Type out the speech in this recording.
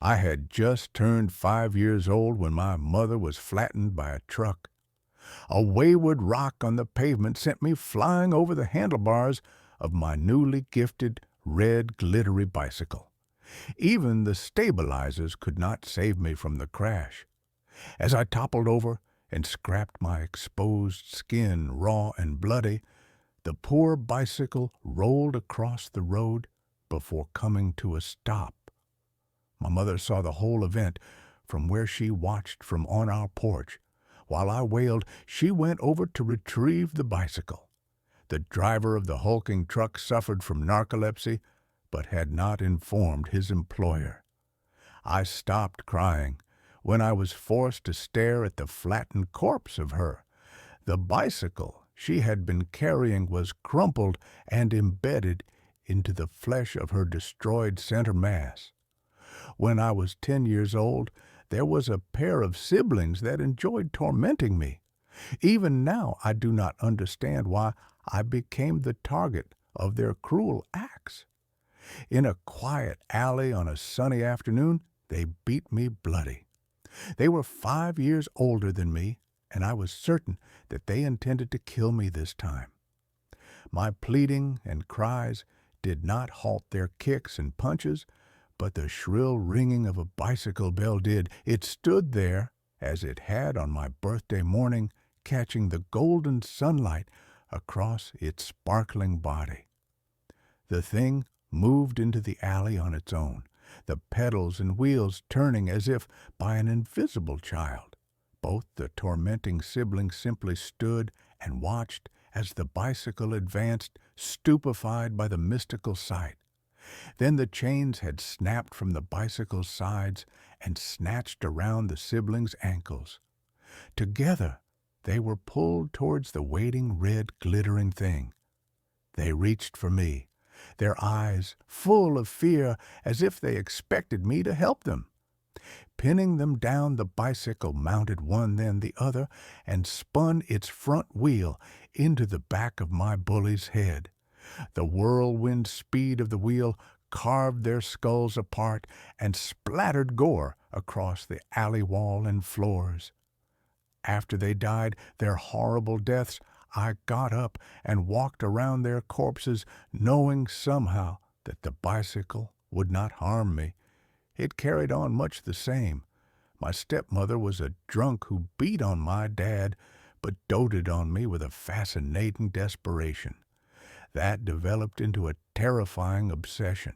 I had just turned 5 years old when my mother was flattened by a truck. A wayward rock on the pavement sent me flying over the handlebars of my newly gifted red glittery bicycle. Even the stabilizers could not save me from the crash. As I toppled over and scraped my exposed skin raw and bloody, the poor bicycle rolled across the road before coming to a stop. My mother saw the whole event from where she watched from on our porch. While I wailed, she went over to retrieve the bicycle. The driver of the hulking truck suffered from narcolepsy, but had not informed his employer. I stopped crying when I was forced to stare at the flattened corpse of her. The bicycle she had been carrying was crumpled and embedded into the flesh of her destroyed center mass. When I was 10 years old, there was a pair of siblings that enjoyed tormenting me. Even now, I do not understand why I became the target of their cruel acts. In a quiet alley on a sunny afternoon, they beat me bloody. They were 5 years older than me, and I was certain that they intended to kill me this time. My pleading and cries did not halt their kicks and punches, but the shrill ringing of a bicycle bell did. It stood there, as it had on my birthday morning, catching the golden sunlight across its sparkling body. The thing moved into the alley on its own, the pedals and wheels turning as if by an invisible child. Both the tormenting siblings simply stood and watched as the bicycle advanced, stupefied by the mystical sight. Then the chains had snapped from the bicycle's sides and snatched around the siblings' ankles. Together, they were pulled towards the waiting red glittering thing. They reached for me, their eyes full of fear as if they expected me to help them. Pinning them down, the bicycle mounted one then the other and spun its front wheel into the back of my bully's head. The whirlwind speed of the wheel carved their skulls apart and splattered gore across the alley wall and floors. After they died their horrible deaths, I got up and walked around their corpses, knowing somehow that the bicycle would not harm me. It carried on much the same. My stepmother was a drunk who beat on my dad, but doted on me with a fascinating desperation. That developed into a terrifying obsession.